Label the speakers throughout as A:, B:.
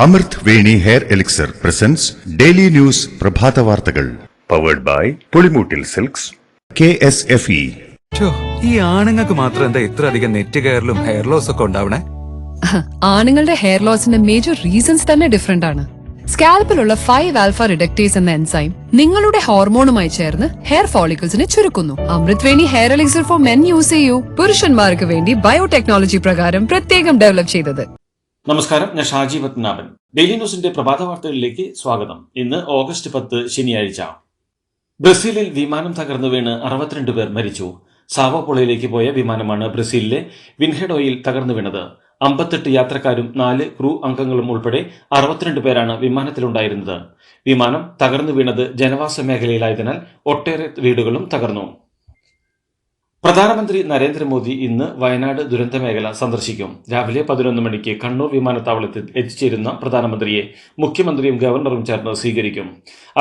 A: അമൃത് Veni hair elixir presents daily news പ്രഭാത വാർത്തകൾ powered by Pulimoottil silks KSFE.
B: ഈ ആണുങ്ങൾക്ക് മാത്രം എന്താ ഇത്ര അധികം നെറ്റ് കെയറിലും ഹെയർ ലോസ് ഒക്കെ ഉണ്ടാവണേ?
C: ആണുങ്ങളുടെ ഹെയർ ലോസിന്റെ മേജർ റീസൺസ് തന്നെ ഡിഫറെന്റ് ആണ്. സ്കാൽപ്പിലുള്ള 5-alpha റിഡക്ടേസ് എന്ന എൻസൈം നിങ്ങളുടെ ഹോർമോണുമായി ചേർന്ന് ഹെയർ ഫോളിക്കിൾസിനെ ചുരുക്കുന്നു. Amrit Veni hair elixir for men use ചെയ്യൂ. പുരുഷന്മാർക്ക് വേണ്ടി ബയോടെക്നോളജി പ്രകാരം പ്രത്യേകം ഡെവലപ്പ് ചെയ്തത്.
D: നമസ്കാരം, ഞാൻ ഷാജി പത്മനാഭൻ. ഡെയിലി ന്യൂസിന്റെ പ്രഭാത വാർത്തകളിലേക്ക് സ്വാഗതം. ഇന്ന് ഓഗസ്റ്റ് 10 ശനിയാഴ്ച. ബ്രസീലിൽ വിമാനം തകർന്നു വീണ് 62 പേർ മരിച്ചു. സാവോപോളയിലേക്ക് പോയ വിമാനമാണ് ബ്രസീലിലെ വിൻഹെഡോയിൽ തകർന്നു വീണത്. 58 യാത്രക്കാരും 4 ക്രൂ അംഗങ്ങളും ഉൾപ്പെടെ 62 പേരാണ് വിമാനത്തിലുണ്ടായിരുന്നത്. വിമാനം തകർന്നു വീണത് ജനവാസ മേഖലയിലായതിനാൽ ഒട്ടേറെ വീടുകളും തകർന്നു. പ്രധാനമന്ത്രി നരേന്ദ്രമോദി ഇന്ന് വയനാട് ദുരന്ത മേഖല സന്ദർശിക്കും. രാവിലെ 11 മണിക്ക് കണ്ണൂർ വിമാനത്താവളത്തിൽ എത്തിച്ചേരുന്ന പ്രധാനമന്ത്രിയെ മുഖ്യമന്ത്രിയും ഗവർണറും ചേർന്ന് സ്വീകരിക്കും.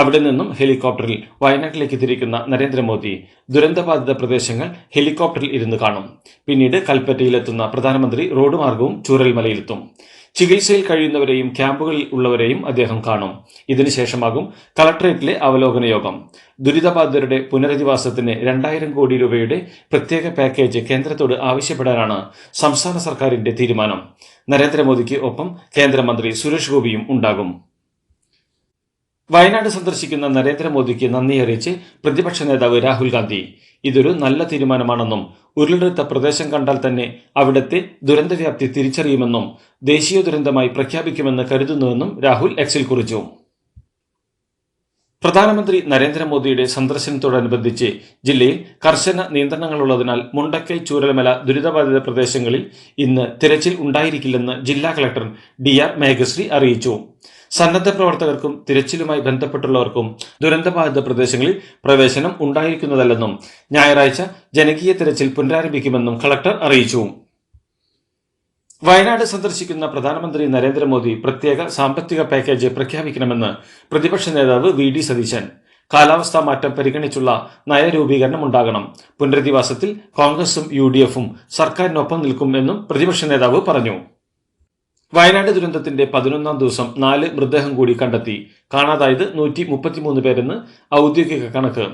D: അവിടെ നിന്നും ഹെലികോപ്റ്ററിൽ വയനാട്ടിലേക്ക് തിരിക്കുന്ന നരേന്ദ്രമോദി ദുരന്തബാധിത പ്രദേശങ്ങൾ ഹെലികോപ്റ്ററിൽ ഇരുന്ന് കാണും. പിന്നീട് കൽപ്പറ്റയിലെത്തുന്ന പ്രധാനമന്ത്രി റോഡ് മാർഗവും ചൂരൽമലയിലെത്തും. ചികിത്സയിൽ കഴിയുന്നവരെയും ക്യാമ്പുകളിൽ ഉള്ളവരെയും അദ്ദേഹം കാണും. ഇതിനുശേഷമാകും കളക്ടറേറ്റിലെ അവലോകന യോഗം. ദുരിതബാധിതരുടെ പുനരധിവാസത്തിന് 2000 കോടി രൂപയുടെ പ്രത്യേക പാക്കേജ് കേന്ദ്രത്തോട് ആവശ്യപ്പെടാനാണ് സംസ്ഥാന സർക്കാരിന്റെ തീരുമാനം. നരേന്ദ്രമോദിക്ക് ഒപ്പം കേന്ദ്രമന്ത്രി സുരേഷ് ഗോപിയും ഉണ്ടാകും. വയനാട് സന്ദർശിക്കുന്ന നരേന്ദ്രമോദിക്ക് നന്ദി അറിയിച്ച് പ്രതിപക്ഷ നേതാവ് രാഹുൽ ഗാന്ധി. ഇതൊരു നല്ല തീരുമാനമാണെന്നും ഉരുളെടുത്ത പ്രദേശം കണ്ടാൽ തന്നെ അവിടുത്തെ ദുരന്തവ്യാപ്തി തിരിച്ചറിയുമെന്നും ദേശീയ ദുരന്തമായി പ്രഖ്യാപിക്കുമെന്ന് കരുതുന്നുവെന്നും രാഹുൽ എക്സിൽ കുറിച്ചു. പ്രധാനമന്ത്രി നരേന്ദ്രമോദിയുടെ സന്ദർശനത്തോടനുബന്ധിച്ച് ജില്ലയിൽ കർശന നിയന്ത്രണങ്ങളുള്ളതിനാൽ മുണ്ടക്കൈ ചൂരൽമല ദുരിതബാധിത പ്രദേശങ്ങളിൽ ഇന്ന് തിരച്ചിൽ ഉണ്ടായിരിക്കില്ലെന്ന് ജില്ലാ കളക്ടർ DR മേഘശ്രീ അറിയിച്ചു. സന്നദ്ധ പ്രവർത്തകർക്കും തിരച്ചിലുമായി ബന്ധപ്പെട്ടുള്ളവർക്കും ദുരന്തബാധിത പ്രദേശങ്ങളിൽ പ്രവേശനം ഉണ്ടായിരിക്കുന്നതല്ലെന്നും ഞായറാഴ്ച ജനകീയ തിരച്ചിൽ പുനരാരംഭിക്കുമെന്നും കളക്ടർ അറിയിച്ചു. വയനാട് സന്ദർശിക്കുന്ന പ്രധാനമന്ത്രി നരേന്ദ്രമോദി പ്രത്യേക സാമ്പത്തിക പാക്കേജ് പ്രഖ്യാപിക്കണമെന്ന് പ്രതിപക്ഷ നേതാവ് VD സതീശൻ. കാലാവസ്ഥാ മാറ്റം പരിഗണിച്ചുള്ള നയരൂപീകരണം ഉണ്ടാകണം. പുനരധിവാസത്തിൽ കോൺഗ്രസും UDFും സർക്കാരിനൊപ്പം നിൽക്കും എന്നും പ്രതിപക്ഷ നേതാവ് പറഞ്ഞു. വയനാട് ദുരന്തത്തിന്റെ 11ാം ദിവസം 4 മൃതദേഹം കൂടി കണ്ടെത്തി. കാണാതായത് 133 പേരെന്ന് ഔദ്യോഗിക കണക്ക്.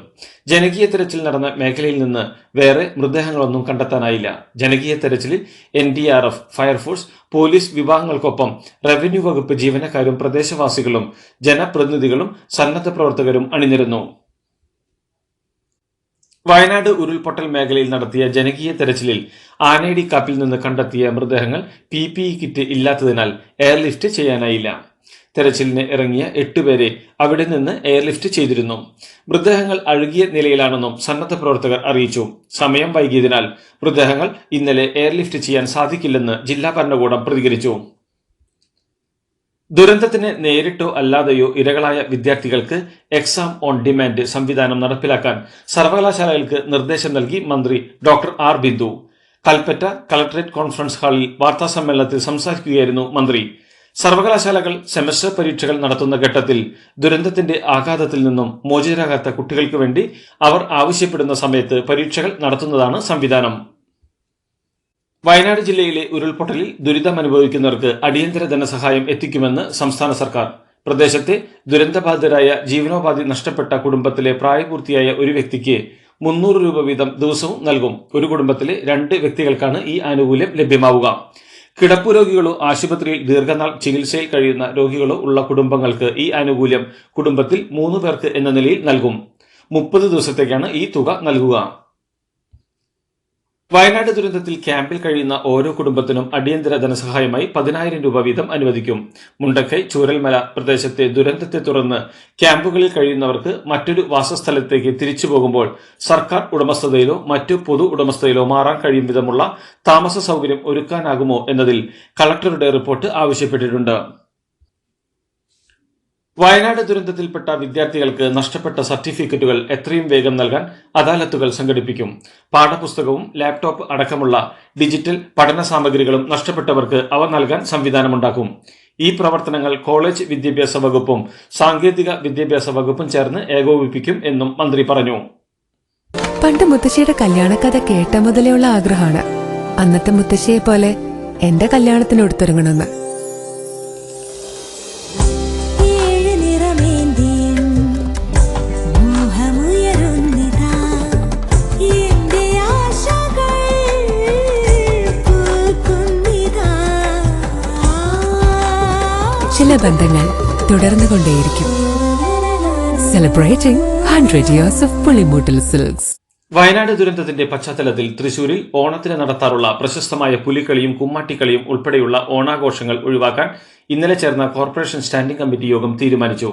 D: ജനകീയ തെരച്ചിൽ നടന്ന മേഖലയിൽ നിന്ന് വേറെ മൃതദേഹങ്ങളൊന്നും കണ്ടെത്താനായില്ല. ജനകീയ തെരച്ചിലിൽ NDRF, ഫയർഫോഴ്സ്, പോലീസ് വിഭാഗങ്ങൾക്കൊപ്പം റവന്യൂ വകുപ്പ് ജീവനക്കാരും പ്രദേശവാസികളും ജനപ്രതിനിധികളും സന്നദ്ധ പ്രവർത്തകരും അണിനിരന്നു. വയനാട് ഉരുൾപൊട്ടൽ മേഖലയിൽ നടത്തിയ ജനകീയ തെരച്ചിലിൽ ആനേടി കാപ്പിൽ നിന്ന് കണ്ടെത്തിയ മൃതദേഹങ്ങൾ PPE കിറ്റ് ഇല്ലാത്തതിനാൽ എയർലിഫ്റ്റ് ചെയ്യാനായില്ല. തെരച്ചിലിന് ഇറങ്ങിയ 8 പേരെ അവിടെ നിന്ന് എയർലിഫ്റ്റ് ചെയ്തിരുന്നു. മൃതദേഹങ്ങൾ അഴുകിയ നിലയിലാണെന്നും സന്നദ്ധ പ്രവർത്തകർ അറിയിച്ചു. സമയം വൈകിയതിനാൽ മൃതദേഹങ്ങൾ ഇന്നലെ എയർലിഫ്റ്റ് ചെയ്യാൻ സാധിക്കില്ലെന്ന് ജില്ലാ ഭരണകൂടം പ്രതികരിച്ചു. ദുരന്തത്തിന് നേരിട്ടോ അല്ലാതെയോ ഇരകളായ വിദ്യാർത്ഥികൾക്ക് എക്സാം ഓൺ ഡിമാൻഡ് സംവിധാനം നടപ്പിലാക്കാൻ സർവകലാശാലകൾക്ക് നിർദ്ദേശം നൽകി മന്ത്രി doctor R Bindu. Kalpetta collectorate conference ഹാളിൽ വാർത്താസമ്മേളനത്തിൽ സംസാരിക്കുകയായിരുന്നു മന്ത്രി. സർവകലാശാലകൾ സെമസ്റ്റർ പരീക്ഷകൾ നടത്തുന്ന ഘട്ടത്തിൽ ദുരന്തത്തിന്റെ ആഘാതത്തിൽ നിന്നും മോചിതരാകാത്ത കുട്ടികൾക്ക് വേണ്ടി അവർ ആവശ്യപ്പെടുന്ന സമയത്ത് പരീക്ഷകൾ നടത്തുന്നതാണ് സംവിധാനം. വയനാട് ജില്ലയിലെ ഉരുൾപൊട്ടലിൽ ദുരിതമനുഭവിക്കുന്നവർക്ക് അടിയന്തര ധനസഹായം എത്തിക്കുമെന്ന് സംസ്ഥാന സർക്കാർ. പ്രദേശത്തെ ദുരന്തബാധിതരായ ജീവനോപാധി നഷ്ടപ്പെട്ട കുടുംബത്തിലെ പ്രായപൂർത്തിയായ ഒരു വ്യക്തിക്ക് 300 രൂപ വീതം ദിവസവും നൽകും. ഒരു കുടുംബത്തിലെ 2 വ്യക്തികൾക്കാണ് ഈ ആനുകൂല്യം ലഭ്യമാവുക. കിടപ്പു രോഗികളോ ആശുപത്രിയിൽ ദീർഘനാൾ ചികിത്സയിൽ കഴിയുന്ന രോഗികളോ ഉള്ള കുടുംബങ്ങൾക്ക് ഈ ആനുകൂല്യം കുടുംബത്തിൽ 3 പേർക്ക് എന്ന നിലയിൽ നൽകും. 30 ദിവസത്തേക്കാണ് ഈ തുക നൽകുക. വയനാട് ദുരന്തത്തിൽ ക്യാമ്പിൽ കഴിയുന്ന ഓരോ കുടുംബത്തിനും അടിയന്തര ധനസഹായമായി 10,000 രൂപ വീതം അനുവദിക്കും. മുണ്ടക്കൈ ചൂരൽമല പ്രദേശത്തെ ദുരന്തത്തെ തുടർന്ന് ക്യാമ്പുകളിൽ കഴിയുന്നവർക്ക് മറ്റൊരു വാസസ്ഥലത്തേക്ക് തിരിച്ചു പോകുമ്പോൾ സർക്കാർ ഉടമസ്ഥതയിലോ മറ്റു പൊതു ഉടമസ്ഥതയിലോ മാറാൻ കഴിയും വിധമുള്ള താമസ സൗകര്യം ഒരുക്കാനാകുമോ എന്നതിൽ കളക്ടറുടെ റിപ്പോർട്ട് ആവശ്യപ്പെട്ടിട്ടുണ്ട്. വയനാട് ദുരന്തത്തിൽപ്പെട്ട വിദ്യാർത്ഥികൾക്ക് നഷ്ടപ്പെട്ട സർട്ടിഫിക്കറ്റുകൾ എത്രയും വേഗം നൽകാൻ അദാലത്തുകൾ സംഘടിപ്പിക്കും. പാഠപുസ്തകവും ലാപ്ടോപ്പ് അടക്കമുള്ള ഡിജിറ്റൽ പഠന സാമഗ്രികളും നഷ്ടപ്പെട്ടവർക്ക് അവ നൽകാൻ സംവിധാനമുണ്ടാക്കും. ഈ പ്രവർത്തനങ്ങൾ കോളേജ് വിദ്യാഭ്യാസ വകുപ്പും സാങ്കേതിക വിദ്യാഭ്യാസ വകുപ്പും ചേർന്ന് ഏകോപിപ്പിക്കും എന്നും മന്ത്രി പറഞ്ഞു.
E: പണ്ട് മുത്തശ്ശിയുടെ കല്യാണക്കഥ കേട്ട മുതലെയുള്ള ആഗ്രഹമാണ് അന്നത്തെ മുത്തശ്ശിയെ പോലെ എന്റെ കല്യാണത്തിന് എടുത്തൊരുങ്ങണമെന്ന്.
F: ദീപമേന്തിയും മോഹമുയരുന്നിതാ എന്റെ ആശകൾ പൂക്കുന്നിതാ.
E: ചില ബന്ധങ്ങൾ തുടർന്നുകൊണ്ടേയിരിക്കും. Celebrating 100 years of Pulimoottil silks.
D: Wayanad ദുരന്തത്തിന്റെ പശ്ചാത്തലത്തിൽ തൃശൂരിൽ ഓണത്തിന് നടത്താറുള്ള പ്രശസ്തമായ പുലിക്കളിയും കുമ്മാട്ടിക്കളിയും ഉൾപ്പെടെയുള്ള ഓണാഘോഷങ്ങൾ ഒഴിവാക്കാൻ ഇന്നലെ ചേർന്ന കോർപ്പറേഷൻ സ്റ്റാൻഡിംഗ് കമ്മിറ്റി യോഗം തീരുമാനിച്ചു.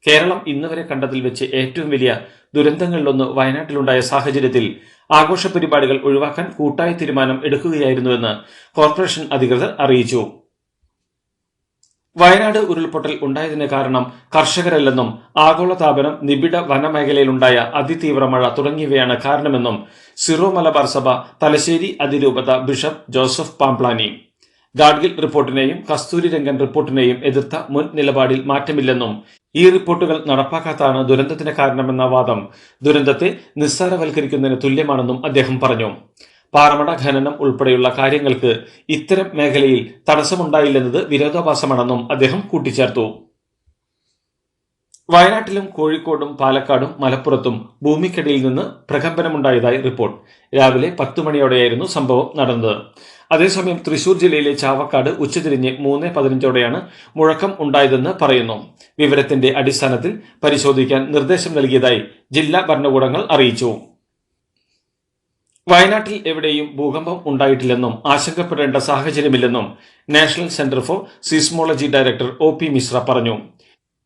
D: കേരളം ഇന്നുവരെ കണ്ടതിൽ വെച്ച് ഏറ്റവും വലിയ ദുരന്തങ്ങളിലൊന്ന് വയനാട്ടിലുണ്ടായ സാഹചര്യത്തിൽ ആഘോഷ പരിപാടികൾ ഒഴിവാക്കാൻ കൂട്ടായ തീരുമാനം എടുക്കുകയായിരുന്നുവെന്ന് കോർപ്പറേഷൻ അധികൃതർ അറിയിച്ചു. വയനാട് ഉരുൾപൊട്ടൽ ഉണ്ടായതിന് കാരണം കർഷകരല്ലെന്നും ആഗോളതാപനം, നിബിഡ വനമേഖലയിലുണ്ടായ അതിതീവ്ര മഴ തുടങ്ങിയവയാണ് കാരണമെന്നും സിറോ മലബാർ സഭ തലശ്ശേരി അതിരൂപത ബിഷപ്പ് ജോസഫ് പാംപ്ലാനി. ഗാഡ്ഗിൽ റിപ്പോർട്ടിനെയും കസ്തൂരി രംഗൻ റിപ്പോർട്ടിനെയും എതിർത്ത മുൻ നിലപാടിൽ മാറ്റമില്ലെന്നും ഈ റിപ്പോർട്ടുകൾ നടപ്പാക്കാത്തതാണ് ദുരന്തത്തിന് കാരണമെന്ന വാദം ദുരന്തത്തെ നിസ്സാരവൽക്കരിക്കുന്നതിന് തുല്യമാണെന്നും അദ്ദേഹം പറഞ്ഞു. പാറമട ഖനനം ഉൾപ്പെടെയുള്ള കാര്യങ്ങൾക്ക് ഇത്തരം മേഖലയിൽ തടസ്സമുണ്ടായില്ലെന്നത് വിരോധാഭാസമാണെന്നും അദ്ദേഹം കൂട്ടിച്ചേർത്തു. വയനാട്ടിലും കോഴിക്കോടും പാലക്കാടും മലപ്പുറത്തും ഭൂമിക്കടിയിൽ നിന്ന് പ്രകമ്പനമുണ്ടായതായി റിപ്പോർട്ട്. രാവിലെ 10 മണിയോടെയായിരുന്നു സംഭവം നടന്നത്. അതേസമയം തൃശൂർ ജില്ലയിലെ ചാവക്കാട് ഉച്ചതിരിഞ്ഞ് 3:15 മുഴക്കം ഉണ്ടായതെന്ന് പറയുന്നു. വിവരത്തിന്റെ അടിസ്ഥാനത്തിൽ പരിശോധിക്കാൻ നിർദ്ദേശം നൽകിയതായി ജില്ലാ ഭരണകൂടങ്ങൾ അറിയിച്ചു. വയനാട്ടിൽ എവിടെയും ഭൂകമ്പം ഉണ്ടായിട്ടില്ലെന്നും ആശങ്കപ്പെടേണ്ട സാഹചര്യമില്ലെന്നും national centre for seismology director OP Mishra പറഞ്ഞു.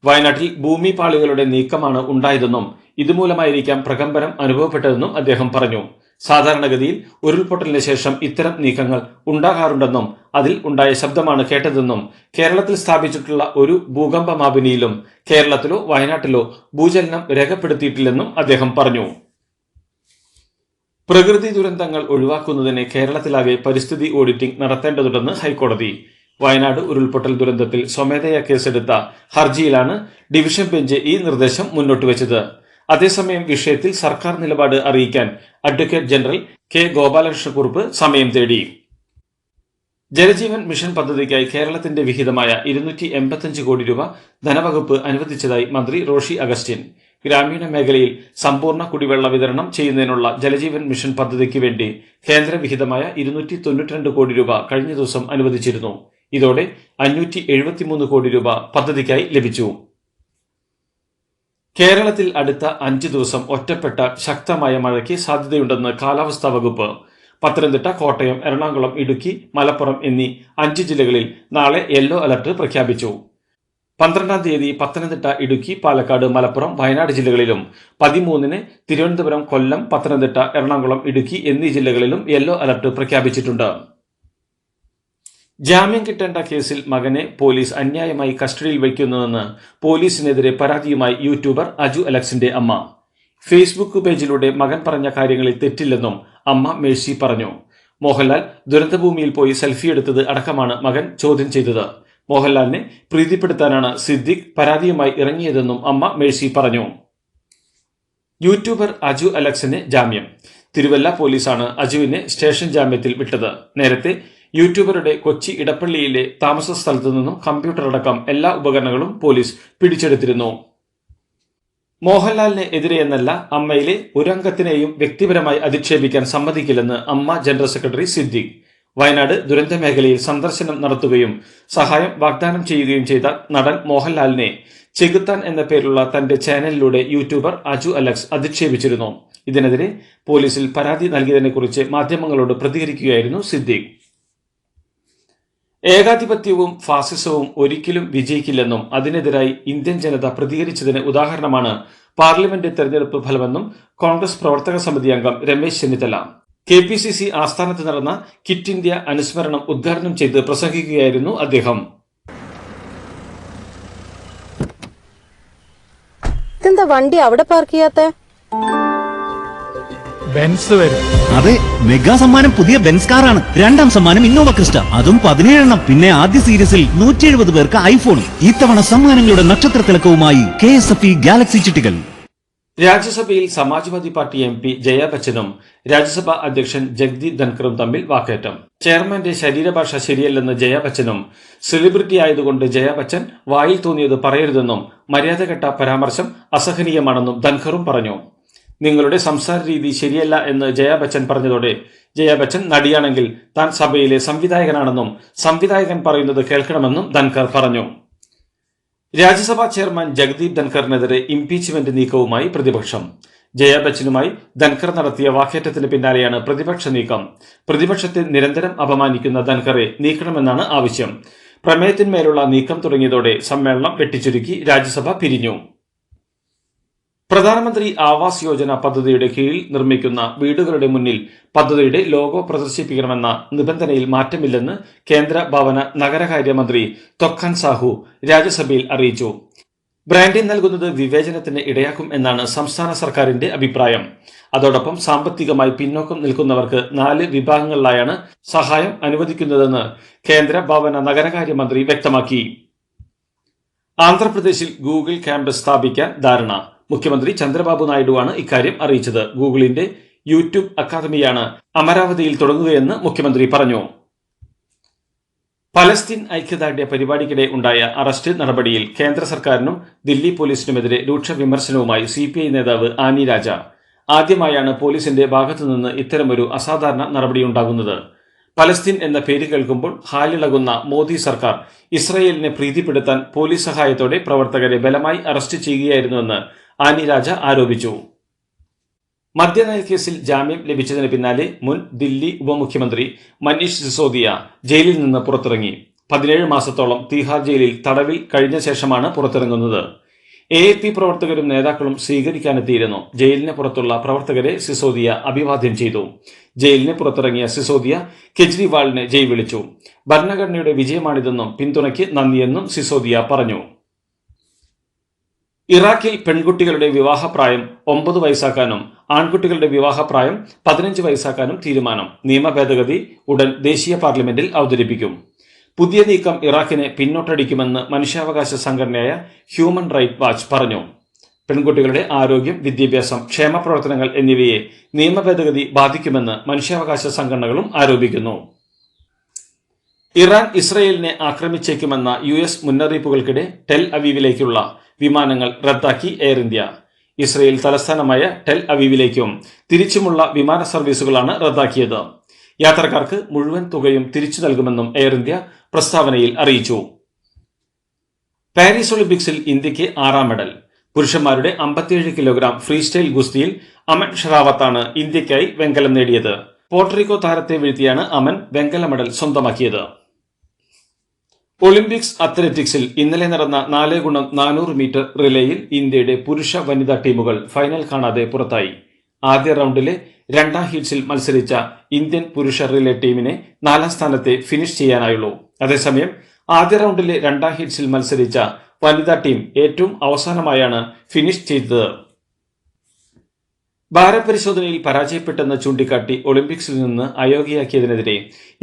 D: വയനാട്ടിൽ ഭൂമി പാളികളുടെ നീക്കമാണ് ഉണ്ടായതെന്നും ഇതുമൂലമായിരിക്കാം പ്രകമ്പനം അനുഭവപ്പെട്ടതെന്നും അദ്ദേഹം പറഞ്ഞു. സാധാരണഗതിയിൽ ഉരുൾപൊട്ടലിന് ശേഷം ഇത്തരം നീക്കങ്ങൾ ഉണ്ടാകാറുണ്ടെന്നും അതിൽ ഉണ്ടായ ശബ്ദമാണ് കേട്ടതെന്നും കേരളത്തിൽ സ്ഥാപിച്ചിട്ടുള്ള ഒരു ഭൂകമ്പ മാപിനിയിലും കേരളത്തിലോ വയനാട്ടിലോ ഭൂചലനം രേഖപ്പെടുത്തിയിട്ടില്ലെന്നും അദ്ദേഹം പറഞ്ഞു. പ്രകൃതി ദുരന്തങ്ങൾ ഒഴിവാക്കുന്നതിന് കേരളത്തിലാകെ പരിസ്ഥിതി ഓഡിറ്റിംഗ് നടത്തേണ്ടതുണ്ടെന്ന് ഹൈക്കോടതി. വയനാട് ഉരുൾപൊട്ടൽ ദുരന്തത്തിൽ സ്വമേധയാ കേസെടുത്ത ഹർജിയിലാണ് ഡിവിഷൻ ബെഞ്ച് ഈ നിർദ്ദേശം മുന്നോട്ടുവച്ചത്. അതേസമയം വിഷയത്തിൽ സർക്കാർ നിലപാട് അറിയിക്കാൻ അഡ്വക്കേറ്റ് ജനറൽ കെ ഗോപാലകൃഷ്ണക്കുറുപ്പ് സമയം തേടി. ജലജീവൻ മിഷൻ പദ്ധതിക്കായി കേരളത്തിന്റെ വിഹിതമായ 285 കോടി രൂപ ധനവകുപ്പ് അനുവദിച്ചതായി മന്ത്രി റോഷി അഗസ്റ്റിൻ. ഗ്രാമീണ മേഖലയിൽ സമ്പൂർണ്ണ കുടിവെള്ള വിതരണം ചെയ്യുന്നതിനുള്ള ജലജീവൻ മിഷൻ പദ്ധതിക്ക് വേണ്ടി കേന്ദ്ര വിഹിതമായ 292 കോടി രൂപ കഴിഞ്ഞ ദിവസം അനുവദിച്ചിരുന്നു. ഇതോടെ 573 കോടി രൂപ പദ്ധതിക്കായി ലഭിച്ചു. കേരളത്തിൽ അടുത്ത 5 ദിവസം ഒറ്റപ്പെട്ട ശക്തമായ മഴയ്ക്ക് സാധ്യതയുണ്ടെന്ന് കാലാവസ്ഥാ വകുപ്പ്. പത്തനംതിട്ട, കോട്ടയം, എറണാകുളം, ഇടുക്കി, മലപ്പുറം എന്നീ 5 ജില്ലകളിൽ നാളെ യെല്ലോ അലർട്ട് പ്രഖ്യാപിച്ചു. 12-ാം തീയതി പത്തനംതിട്ട, ഇടുക്കി, പാലക്കാട്, മലപ്പുറം, വയനാട് ജില്ലകളിലും 13-ന് തിരുവനന്തപുരം, കൊല്ലം, പത്തനംതിട്ട, എറണാകുളം, ഇടുക്കി എന്നീ ജില്ലകളിലും യെല്ലോ അലർട്ട് പ്രഖ്യാപിച്ചിട്ടുണ്ട്. ജാമ്യം കിട്ടേണ്ട കേസിൽ മകനെ പോലീസ് അന്യായമായി കസ്റ്റഡിയിൽ വയ്ക്കുന്നുവെന്ന് പോലീസിനെതിരെ പരാതിയുമായി യൂട്യൂബർ അജു അലക്സിന്റെ അമ്മ. ഫേസ്ബുക്ക് പേജിലൂടെ മകൻ പറഞ്ഞ കാര്യങ്ങളിൽ തെറ്റില്ലെന്നും അമ്മ മേഴ്സി പറഞ്ഞു. മോഹൻലാൽ ദുരന്തഭൂമിയിൽ പോയി സെൽഫി എടുത്തത് അടക്കമാണ് മകൻ ചോദ്യം ചെയ്തത്. മോഹൻലാലിനെ പ്രീതിപ്പെടുത്താനാണ് സിദ്ദിഖ് പരാതിയുമായി ഇറങ്ങിയതെന്നും അമ്മ മേഴ്സി പറഞ്ഞു. യൂട്യൂബർ അജു അലക്സിന് ജാമ്യം. തിരുവല്ല പോലീസാണ് അജുവിനെ സ്റ്റേഷൻ ജാമ്യത്തിൽ വിട്ടത്. നേരത്തെ യൂട്യൂബറുടെ കൊച്ചി ഇടപ്പള്ളിയിലെ താമസ സ്ഥലത്തു നിന്നും കമ്പ്യൂട്ടർ അടക്കം എല്ലാ ഉപകരണങ്ങളും പോലീസ് പിടിച്ചെടുത്തിരുന്നു. മോഹൻലാലിന് എതിരെയെന്നല്ല, അമ്മയിലെ ഒരംഗത്തിനെയും വ്യക്തിപരമായി അധിക്ഷേപിക്കാൻ സമ്മതിക്കില്ലെന്ന് അമ്മ ജനറൽ സെക്രട്ടറി സിദ്ദിഖ്. വയനാട് ദുരന്ത മേഖലയിൽ സന്ദർശനം നടത്തുകയും സഹായം വാഗ്ദാനം ചെയ്യുകയും ചെയ്ത നടൻ മോഹൻലാലിനെ ചെകുത്താൻ എന്ന പേരിലുള്ള തന്റെ ചാനലിലൂടെ യൂട്യൂബർ അജു അലക്സ് അധിക്ഷേപിച്ചിരുന്നു. ഇതിനെതിരെ പോലീസിൽ പരാതി നൽകിയതിനെക്കുറിച്ച് മാധ്യമങ്ങളോട് പ്രതികരിക്കുകയായിരുന്നു സിദ്ദിഖ്. ഏകാധിപത്യവും ഫാസിസവും ഒരിക്കലും വിജയിക്കില്ലെന്നും അതിനെതിരായി ഇന്ത്യൻ ജനത പ്രതികരിച്ചതിന് ഉദാഹരണമാണ് പാർലമെന്റ് തെരഞ്ഞെടുപ്പ് ഫലമെന്നും കോൺഗ്രസ് പ്രവർത്തക സമിതി അംഗം രമേശ് ചെന്നിത്തല KPCC ആസ്ഥാനത്ത് നടന്ന കിറ്റ് ഇന്ത്യ അനുസ്മരണം ഉദ്ഘാടനം ചെയ്ത് പ്രസംഗിക്കുകയായിരുന്നു അദ്ദേഹം.
G: ഇതെന്താ വണ്ടി അവിടെ പാർക്ക് ചെയ്യാത്ത?
H: ബെൻസ് വരും.
I: അതെ, മെഗാ സമ്മാനം പുതിയ ബെൻസ് കാറാണ്. 2ാം സമ്മാനം ഇന്നോവ ക്രിസ്റ്റ, അതും 17 എണ്ണം. പിന്നെ ആദ്യ സീരീസിൽ 170 പേർക്ക് ഐഫോണും. ഇത്തവണ സമ്മാനങ്ങളുടെ നക്ഷത്ര തിളക്കവുമായി KSFE ഗാലക്സി ചിട്ടികൾ.
D: രാജ്യസഭയിൽ സമാജ്വാദി പാർട്ടി MP ജയ ബച്ചനും രാജ്യസഭാ അധ്യക്ഷൻ ജഗ്ദീപ് ധൻഖറും തമ്മിൽ വാക്കേറ്റം. ചെയർമാന്റെ ശരീരഭാഷ ശരിയല്ലെന്ന് ജയ ബച്ചനും സെലിബ്രിറ്റി ആയതുകൊണ്ട് ജയ ബച്ചൻ വായിൽ തോന്നിയത് പറയരുതെന്നും മര്യാദകെട്ട പരാമർശം അസഹനീയമാണെന്നും ധൻഖറും പറഞ്ഞു. നിങ്ങളുടെ സംസാര രീതി ശരിയല്ല എന്ന് ജയ ബച്ചൻ പറഞ്ഞതോടെ ജയ ബച്ചൻ നടിയാണെങ്കിൽ താൻ സഭയിലെ സംവിധായകനാണെന്നും സംവിധായകൻ പറയുന്നത് കേൾക്കണമെന്നും ധൻഖർ പറഞ്ഞു. രാജ്യസഭാ ചെയർമാൻ ജഗ്ദീപ് ധൻഖറിനെതിരെ ഇംപീച്ച്മെന്റ് നീക്കവുമായി പ്രതിപക്ഷം. ജയ ബച്ചനുമായി ധൻഖർ നടത്തിയ വാക്കേറ്റത്തിന് പിന്നാലെയാണ് പ്രതിപക്ഷ നീക്കം. പ്രതിപക്ഷത്തെ നിരന്തരം അപമാനിക്കുന്ന ധൻഖറെ നീക്കണമെന്നാണ് ആവശ്യം. പ്രമേയത്തിന്മേലുള്ള നീക്കം തുടങ്ങിയതോടെ സമ്മേളനം വെട്ടിച്ചുരുക്കി രാജ്യസഭ പിരിഞ്ഞു. പ്രധാനമന്ത്രി ആവാസ് യോജന പദ്ധതിയുടെ കീഴിൽ നിർമ്മിക്കുന്ന വീടുകളുടെ മുന്നിൽ പദ്ധതിയുടെ ലോഗോ പ്രദർശിപ്പിക്കണമെന്ന നിബന്ധനയിൽ മാറ്റമില്ലെന്ന് കേന്ദ്ര ഭവന നഗരകാര്യ മന്ത്രി തൊക്കൻ സാഹു രാജ്യസഭയിൽ അറിയിച്ചു. ബ്രാൻഡിംഗ് നൽകുന്നത് വിവേചനത്തിന് ഇടയാക്കും എന്നാണ് സംസ്ഥാന സർക്കാരിന്റെ അഭിപ്രായം. അതോടൊപ്പം സാമ്പത്തികമായി പിന്നോക്കം നിൽക്കുന്നവർക്ക് 4 വിഭാഗങ്ങളിലായാണ് സഹായം അനുവദിക്കുന്നതെന്ന് കേന്ദ്ര ഭവന നഗരകാര്യ മന്ത്രി വ്യക്തമാക്കി. ആന്ധ്രാപ്രദേശിൽ ഗൂഗിൾ ക്യാമ്പസ് സ്ഥാപിക്കാൻ ധാരണ. മുഖ്യമന്ത്രി ചന്ദ്രബാബു നായിഡുവാണ് ഇക്കാര്യം അറിയിച്ചത്. ഗൂഗിളിന്റെ യൂട്യൂബ് അക്കാദമിയാണ് അമരാവതിയിൽ തുടങ്ങുകയെന്ന് മുഖ്യമന്ത്രി പറഞ്ഞു. പലസ്തീൻ ഐക്യദാർഢ്യ പരിപാടിക്കിടെ ഉണ്ടായ അറസ്റ്റ് നടപടിയിൽ കേന്ദ്ര സർക്കാരിനും ദില്ലി പോലീസിനുമെതിരെ രൂക്ഷ വിമർശനവുമായി CPI നേതാവ് ആനി രാജ. ആദ്യമായാണ് പോലീസിന്റെ ഭാഗത്തുനിന്ന് ഇത്തരമൊരു അസാധാരണ നടപടിയുണ്ടാകുന്നത്. പലസ്തീൻ എന്ന പേര് കേൾക്കുമ്പോൾ ഹാലിളകുന്ന മോദി സർക്കാർ ഇസ്രയേലിനെ പ്രീതിപ്പെടുത്താൻ പോലീസ് സഹായത്തോടെ പ്രവർത്തകരെ ബലമായി അറസ്റ്റ് ചെയ്യുകയായിരുന്നുവെന്ന് ആനി രാജ ആരോപിച്ചു. മദ്യനയക്കേസിൽ ജാമ്യം ലഭിച്ചതിന് പിന്നാലെ മുൻ ദില്ലി ഉപമുഖ്യമന്ത്രി മനീഷ് സിസോദിയ ജയിലിൽ നിന്ന് പുറത്തിറങ്ങി. 17 മാസത്തോളം തീഹാർ ജയിലിൽ തടവിൽ കഴിഞ്ഞ ശേഷമാണ് പുറത്തിറങ്ങുന്നത്. AAP പ്രവർത്തകരും നേതാക്കളും സ്വീകരിക്കാനെത്തിയിരുന്നു. ജയിലിന് പുറത്തുള്ള പ്രവർത്തകരെ സിസോദിയ അഭിവാദ്യം ചെയ്തു. ജയിലിന് പുറത്തിറങ്ങിയ സിസോദിയ കെജ്രിവാളിനെ ജയ് വിളിച്ചു. ഭരണഘടനയുടെ വിജയമാണിതെന്നും പിന്തുണയ്ക്ക് നന്ദിയെന്നും സിസോദിയ പറഞ്ഞു. ഇറാഖിൽ പെൺകുട്ടികളുടെ വിവാഹപ്രായം 9 വയസ്സാക്കാനും ആൺകുട്ടികളുടെ വിവാഹപ്രായം 15 വയസ്സാക്കാനും തീരുമാനം. നിയമ ഭേദഗതി ഉടൻ ദേശീയ പാർലമെന്റിൽ അവതരിപ്പിക്കും. പുതിയ നീക്കം ഇറാഖിനെ പിന്നോട്ടടിക്കുമെന്ന് മനുഷ്യാവകാശ സംഘടനയായ ഹ്യൂമൻ റൈറ്റ് വാച്ച് പറഞ്ഞു. പെൺകുട്ടികളുടെ ആരോഗ്യം, വിദ്യാഭ്യാസം, ക്ഷേമ പ്രവർത്തനങ്ങൾ എന്നിവയെ നിയമ ഭേദഗതി ബാധിക്കുമെന്ന് മനുഷ്യാവകാശ സംഘടനകളും ആരോപിക്കുന്നു. ഇറാൻ ഇസ്രയേലിനെ ആക്രമിച്ചേക്കുമെന്ന US മുന്നറിയിപ്പുകൾക്കിടെ ടെൽ അവീവിലേക്കുള്ള വിമാനങ്ങൾ റദ്ദാക്കി എയർ ഇന്ത്യ. ഇസ്രയേൽ തലസ്ഥാനമായ ടെൽ അവീവിലേക്കും തിരിച്ചുമുള്ള വിമാന സർവീസുകളാണ് റദ്ദാക്കിയത്. യാത്രക്കാർക്ക് മുഴുവൻ തുകയും തിരിച്ചു നൽകുമെന്നും എയർ ഇന്ത്യ പ്രസ്താവനയിൽ അറിയിച്ചു. പാരീസ് ഒളിമ്പിക്സിൽ ഇന്ത്യക്ക് 6ാം മെഡൽ. പുരുഷന്മാരുടെ 57 കിലോഗ്രാം ഫ്രീ സ്റ്റൈൽ ഗുസ്തിയിൽ അമൻ ഷറാവത്താണ് ഇന്ത്യയ്ക്കായി വെങ്കലം നേടിയത്. പോർട്ടറിക്കോ താരത്തെ വീഴ്ത്തിയാണ് അമൻ വെങ്കല മെഡൽ സ്വന്തമാക്കിയത്. ഒളിമ്പിക്സ് അത്ലറ്റിക്സിൽ ഇന്നലെ നടന്ന 4x400 മീറ്റർ റിലേയിൽ ഇന്ത്യയുടെ പുരുഷ വനിതാ ടീമുകൾ ഫൈനൽ കാണാതെ പുറത്തായി. ആദ്യ റൗണ്ടിലെ 2ാം ഹീറ്റ്സിൽ മത്സരിച്ച ഇന്ത്യൻ പുരുഷ റിലേ ടീമിനെ 4ാം സ്ഥാനത്തെ ഫിനിഷ് ചെയ്യാനായുള്ളൂ. അതേസമയം ആദ്യ റൗണ്ടിലെ 2ാം ഹീറ്റ്സിൽ മത്സരിച്ച വനിതാ ടീം ഏറ്റവും അവസാനമായാണ് ഫിനിഷ് ചെയ്തത്. ഭാരപരിശോധനയിൽ പരാജയപ്പെട്ടെന്ന് ചൂണ്ടിക്കാട്ടി ഒളിമ്പിക്സിൽ നിന്ന് അയോഗ്യയാക്കിയതിനെതിരെ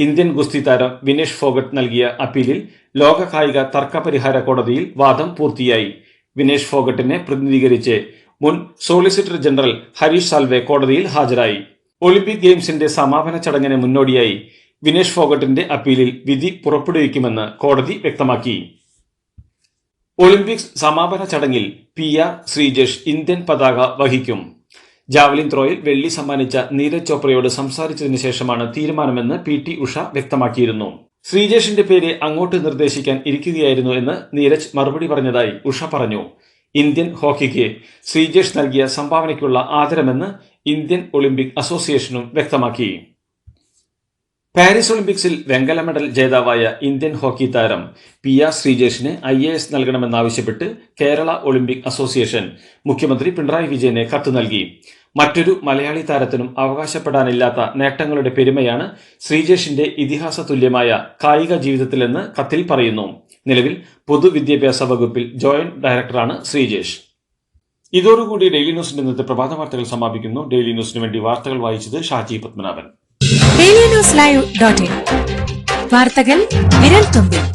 D: ഇന്ത്യൻ ഗുസ്തി താരം വിനേഷ് ഫോഗട്ട് നൽകിയ അപ്പീലിൽ ലോക കായിക തർക്ക പരിഹാര കോടതിയിൽ വാദം പൂർത്തിയായി. വിനേഷ് ഫോഗട്ടിനെ പ്രതിനിധീകരിച്ച് മുൻ സോളിസിറ്റർ ജനറൽ ഹരീഷ് സാൽവെ കോടതിയിൽ ഹാജരായി. ഒളിമ്പിക് ഗെയിംസിന്റെ സമാപന ചടങ്ങിന് മുന്നോടിയായി വിനേഷ് ഫോഗട്ടിന്റെ അപ്പീലിൽ വിധി പുറപ്പെടുവിക്കുമെന്ന് കോടതി വ്യക്തമാക്കി. ഒളിമ്പിക്സ് സമാപന ചടങ്ങിൽ PR ശ്രീജേഷ് ഇന്ത്യൻ പതാക വഹിക്കും. ജാവലിൻ ത്രോയിൽ വെള്ളി സമ്മാനിച്ച നീരജ് ചോപ്രയോട് സംസാരിച്ചതിനു ശേഷമാണ് തീരുമാനമെന്ന് PT ഉഷ വ്യക്തമാക്കിയിരുന്നു. ശ്രീജേഷിന്റെ പേര് അങ്ങോട്ട് നിർദ്ദേശിക്കാൻ ഇരിക്കുകയായിരുന്നു എന്ന് നീരജ് മറുപടി പറഞ്ഞതായി ഉഷ പറഞ്ഞു. ഇന്ത്യൻ ഹോക്കിക്ക് ശ്രീജേഷ് നൽകിയ സംഭാവനയ്ക്കുള്ള ആദരമെന്ന് ഇന്ത്യൻ ഒളിമ്പിക് അസോസിയേഷനും വ്യക്തമാക്കി. പാരീസ് ഒളിമ്പിക്സിൽ വെങ്കല മെഡൽ ജേതാവായ ഇന്ത്യൻ ഹോക്കി താരം PR ശ്രീജേഷിന് IAS നൽകണമെന്നാവശ്യപ്പെട്ട് കേരള ഒളിമ്പിക് അസോസിയേഷൻ മുഖ്യമന്ത്രി പിണറായി വിജയനെ കത്ത് നൽകി. മറ്റൊരു മലയാളി താരത്തിനും അവകാശപ്പെടാനില്ലാത്ത നേട്ടങ്ങളുടെ പെരുമയാണ് ശ്രീജേഷിന്റെ ഇതിഹാസ തുല്യമായ കായിക ജീവിതത്തിലെന്ന് കത്തിൽ പറയുന്നു. നിലവിൽ പൊതുവിദ്യാഭ്യാസ വകുപ്പിൽ ജോയിന്റ് ഡയറക്ടറാണ് ശ്രീജേഷ്. ഇതോടുകൂടി ഡെയിലി ന്യൂസിന്റെ ഇന്നത്തെ പ്രഭാത വാർത്തകൾ സമാപിക്കുന്നു. ഡെയിലി ന്യൂസിന് വേണ്ടി വാർത്തകൾ വായിച്ചത് ഷാജി പത്മനാഭൻ.
E: DailyNewsLive.in വാർത്തകൾ വിരൽ തുമ്പിൽ.